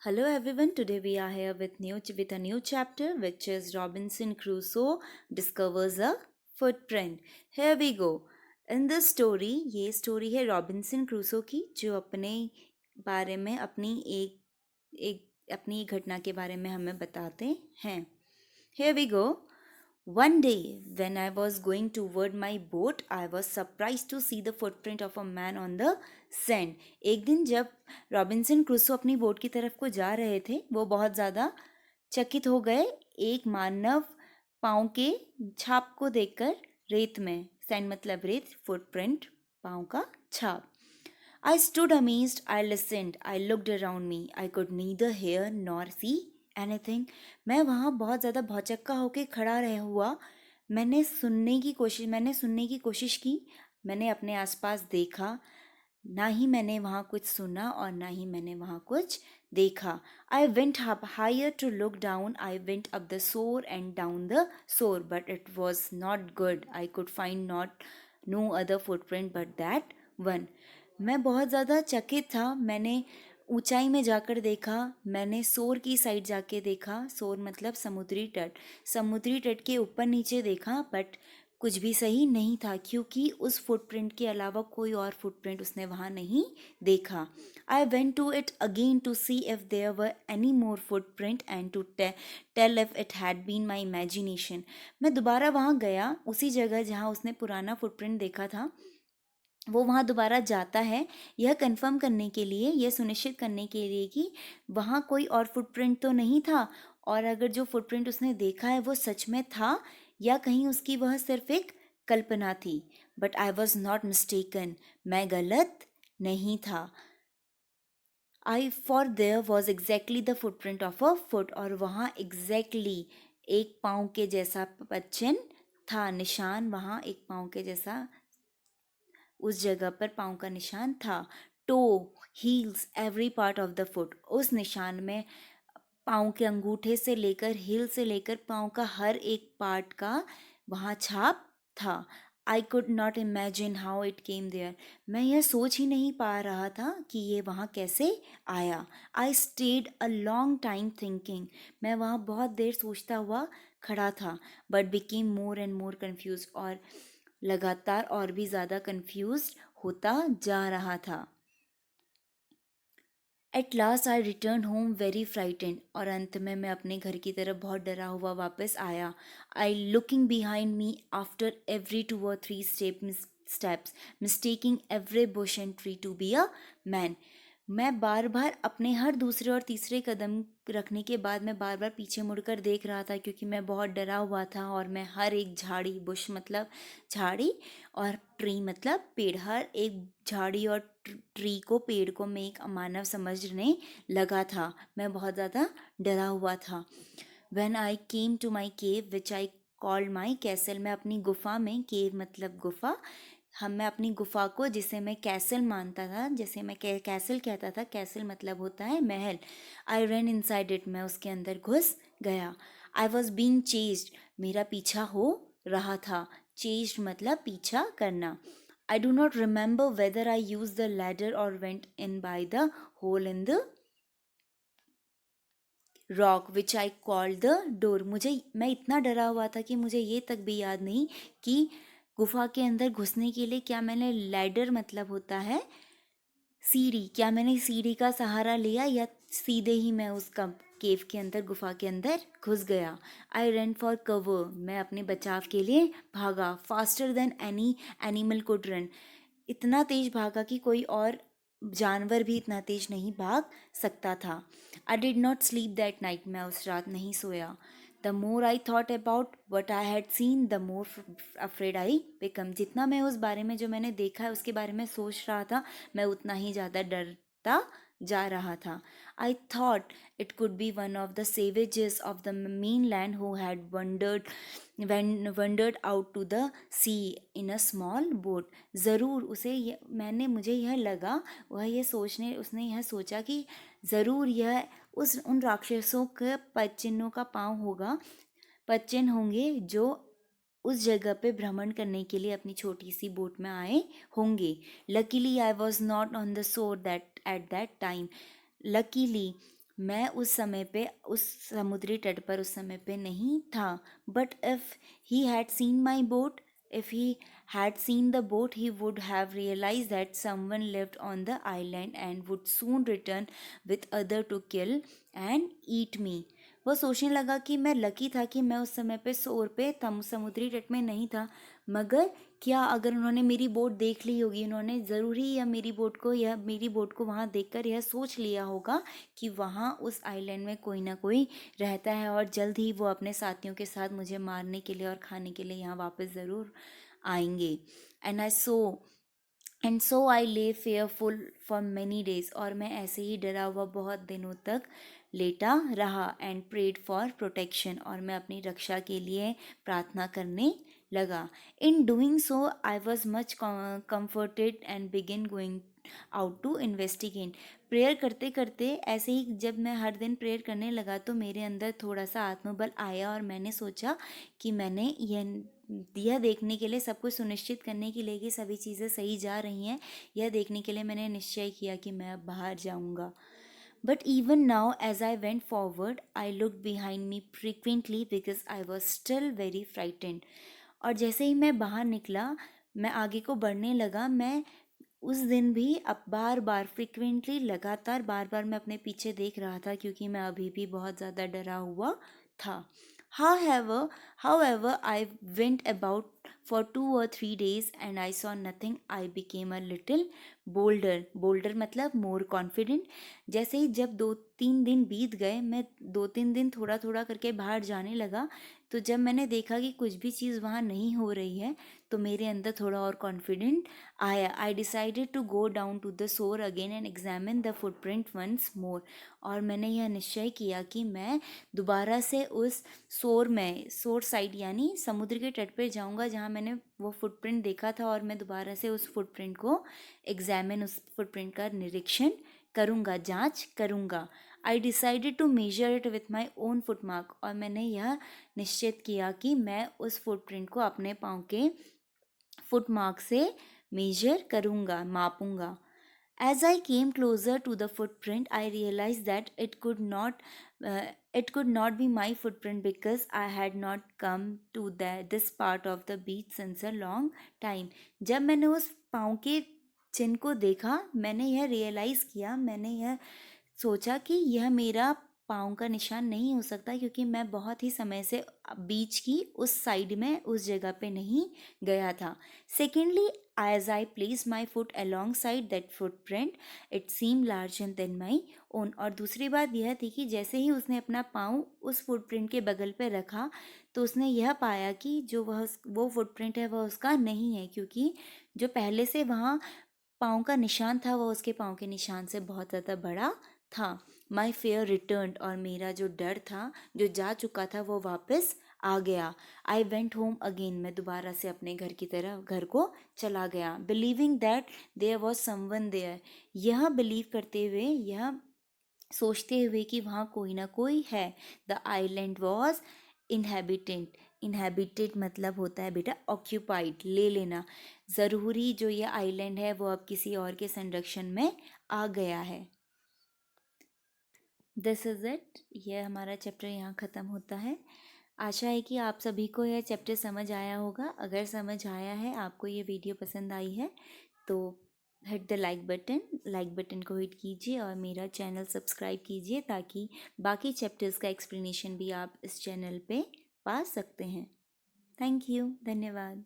Hello everyone. Today we are here with a new chapter, which is Robinson Crusoe discovers a footprint. Here we go. In this story, ये story है Robinson Crusoe की, जो अपने बारे में अपनी घटना के बारे में हमें बताते हैं. Here we go. One day, when I was going toward my boat, I was surprised to see the footprint of a man on the sand. एक दिन जब रॉबिन्सन क्रूसो अपनी बोट की तरफ को जा रहे थे, वो बहुत ज़्यादा चकित हो गए एक मानव पाँव के छाप को देखकर रेत में. सैंड मतलब रेत, फुटप्रिंट पाँव का छाप. I stood amazed. I listened. I looked around me. I could neither hear nor see anything. मैं वहाँ बहुत ज़्यादा भौचक्का होके खड़ा रह हुआ. मैंने सुनने की कोशिश की. मैंने अपने आसपास देखा. ना ही मैंने वहाँ कुछ सुना और ना ही मैंने वहाँ कुछ देखा. I went up higher to look down. I went up the shore and down the shore, but it was not good. I could find no other footprint but that one. मैं बहुत ज़्यादा चकित था. मैंने ऊंचाई में जाकर देखा. मैंने शोर की साइड जाके देखा. शोर मतलब समुद्री तट. समुद्री तट के ऊपर नीचे देखा, बट कुछ भी सही नहीं था, क्योंकि उस फुटप्रिंट के अलावा कोई और फुटप्रिंट उसने वहाँ नहीं देखा. I went to it again to see if there were any more footprint and to tell if it had been my imagination. मैं दोबारा वहाँ गया, उसी जगह जहाँ उसने पुराना फुटप्रिंट देखा था. वो वहाँ दोबारा जाता है यह कंफर्म करने के लिए, यह सुनिश्चित करने के लिए कि वहाँ कोई और फुटप्रिंट तो नहीं था, और अगर जो फुटप्रिंट उसने देखा है वो सच में था या कहीं उसकी वह सिर्फ एक कल्पना थी. But I was not mistaken. मैं गलत नहीं था. I for there was exactly the footprint of a foot. और वहाँ एग्जैक्टली एक पाँव के जैसा पदचिन्ह था, निशान. वहाँ एक पाँव के जैसा उस जगह पर पाँव का निशान था. Toe, heels, every part of the foot. उस निशान में पाँव के अंगूठे से लेकर हील से लेकर पाँव का हर एक पार्ट का वहाँ छाप था. I could not imagine how it came there. मैं यह सोच ही नहीं पा रहा था कि ये वहाँ कैसे आया. I stayed a long time thinking. मैं वहाँ बहुत देर सोचता हुआ खड़ा था. But became more and more confuse. और लगातार और भी ज़्यादा कंफ्यूज होता जा रहा था. At last I return home very frightened. और अंत में मैं अपने घर की तरफ बहुत डरा हुआ वापस आया. I looking behind me after every 2 or 3 steps, mistaking every bush and tree to be a man. मैं बार बार अपने हर दूसरे और तीसरे कदम रखने के बाद मैं बार बार पीछे मुड़कर देख रहा था, क्योंकि मैं बहुत डरा हुआ था. और मैं हर एक झाड़ी, बुश मतलब झाड़ी, और ट्री मतलब पेड़, हर एक झाड़ी और ट्री को, पेड़ को मैं एक अमानव समझने लगा था. मैं बहुत ज़्यादा डरा हुआ था. When I came to my cave, which I called my castle, मैं अपनी गुफा में, केव मतलब गुफा, मैं अपनी गुफा को, जिसे मैं कैसल मानता था, जैसे मैं कैसल कहता था, कैसल मतलब होता है महल. I run inside it. मैं उसके अंदर घुस गया. I was being chased. मेरा पीछा हो रहा था. चेस्ड मतलब पीछा करना. I do not remember whether I used the ladder or went in by the hole in the rock which I called the door. मैं इतना डरा हुआ था कि मुझे ये तक भी याद नहीं कि गुफा के अंदर घुसने के लिए क्या मैंने लैडर मतलब होता है सीढ़ी, क्या मैंने सीढ़ी का सहारा लिया या सीधे ही मैं उस केव के अंदर, गुफा के अंदर घुस गया. I run for cover. मैं अपने बचाव के लिए भागा. Faster than any animal could run. इतना तेज भागा कि कोई और जानवर भी इतना तेज नहीं भाग सकता था. I did not sleep that night. मैं उस रात नहीं सोया. The more I thought about what I had seen, the more afraid I become. जितना मैं उस बारे में, जो मैंने देखा है उसके बारे में सोच रहा था, मैं उतना ही ज़्यादा डरता जा रहा था. I thought it could be one of the savages of the mainland who had wandered out to the sea in a small boat. ज़रूर मुझे यह लगा, उसने यह सोचा कि ज़रूर यह उन राक्षसों के पदचिन्हों का पाँव होगा, पदचिन्ह होंगे, जो उस जगह पे भ्रमण करने के लिए अपनी छोटी सी बोट में आए होंगे. Luckily I was not on the shore that at that time. Luckily मैं उस समय पे उस समुद्री तट पर उस समय पे नहीं था. But if he had seen my boat, if he had seen the boat, he would have realized that someone lived on the island and would soon return with other to kill and eat me. वो सोचने लगा कि मैं lucky था कि मैं उस समय पे शोर पे समुद्री तट में नहीं था. मगर क्या अगर उन्होंने मेरी बोट देख ली होगी, उन्होंने ज़रूरी या मेरी बोट को वहाँ देखकर यह सोच लिया होगा कि वहाँ उस आइलैंड में कोई ना कोई रहता है और जल्द ही वो अपने साथियों के साथ मुझे मारने के लिए और खाने के लिए यहाँ वापस ज़रूर आएंगे. एंड आई ले फेयरफुल फॉर मैनी डेज, और मैं ऐसे ही डरा हुआ बहुत दिनों तक लेटा रहा. एंड प्रेड फॉर प्रोटेक्शन, और मैं अपनी रक्षा के लिए प्रार्थना करने लगा. In doing so I was much comforted and begin going out to investigate. Prayer करते करते ऐसे ही जब मैं हर दिन प्रेयर करने लगा तो मेरे अंदर थोड़ा सा आत्मबल आया और मैंने सोचा कि मैंने यह देखने के लिए, सब कुछ सुनिश्चित करने के लिए कि सभी चीज़ें सही जा रही हैं, यह देखने के लिए मैंने निश्चय किया कि मैं अब बाहर जाऊंगा. But even now as I went forward I look behind me frequently because I was still very frightened. और जैसे ही मैं बाहर निकला, मैं आगे को बढ़ने लगा, मैं उस दिन भी अब बार बार फ्रिक्वेंटली लगातार बार बार मैं अपने पीछे देख रहा था क्योंकि मैं अभी भी बहुत ज़्यादा डरा हुआ था. However, however, I went about for 2 or 3 days and I saw nothing. I became a little bolder. Bolder मतलब more confident. जैसे ही जब 2-3 दिन बीत गए, मैं 2-3 दिन थोड़ा थोड़ा करके बाहर जाने लगा, तो जब मैंने देखा कि कुछ भी चीज़ वहाँ नहीं हो रही है तो मेरे अंदर थोड़ा और कॉन्फिडेंट आया. I decided to go down to the shore again and examine the footprint once more. और मैंने यह निश्चय किया कि मैं दोबारा से उस शोर साइड यानी समुद्र के तट पर जाऊंगा जहाँ मैंने वो फुटप्रिंट देखा था, और मैं दोबारा से उस फुटप्रिंट को उस फुटप्रिंट का निरीक्षण करूंगा, जांच करूंगा. I decided to measure it with my own footmark, और मैंने यह निश्चित किया कि मैं उस फुटप्रिंट को अपने पाँव के फुटमार्क से मेजर करूंगा, मापूंगा. As I came closer to the footprint, I realized that it could not be my footprint because I had not come to this part of the beach since a long time. जब मैंने उस पाँव के चिन्ह को देखा, मैंने यह रियलाइज़ किया, मैंने यह सोचा कि यह मेरा पाँव का निशान नहीं हो सकता क्योंकि मैं बहुत ही समय से बीच की उस साइड में उस जगह पे नहीं गया था. Secondly, as I placed my foot alongside that footprint, it seemed larger than my own. और दूसरी बात यह थी कि जैसे ही उसने अपना पाँव उस फुटप्रिंट के बगल पे रखा तो उसने यह पाया कि जो वो फुटप्रिंट है वह उसका नहीं है, क्योंकि जो पहले से वहाँ पाँव का निशान था वह उसके पाँव के निशान से बहुत ज़्यादा बड़ा था. माई फेयर रिटर्न, और मेरा जो डर था जो जा चुका था वो वापस आ गया. आई वेंट होम अगेन, मैं दोबारा से अपने घर को चला गया. Believing that there was someone there, यह बिलीव करते हुए, यह सोचते हुए कि वहाँ कोई ना कोई है. द आइलैंड वॉज इनहेबिटेड मतलब होता है बेटा ऑक्यूपाइड, ले लेना. ज़रूरी जो ये आइलैंड है वो अब किसी और के संरक्षण में आ गया है. This is it. यह हमारा चैप्टर यहाँ ख़त्म होता है. आशा है कि आप सभी को यह चैप्टर समझ आया होगा. अगर समझ आया है, आपको ये वीडियो पसंद आई है, तो हिट द लाइक बटन को हिट कीजिए और मेरा चैनल सब्सक्राइब कीजिए ताकि बाकी चैप्टर्स का एक्सप्लेनेशन भी आप इस चैनल पे पा सकते हैं. Thank you. धन्यवाद.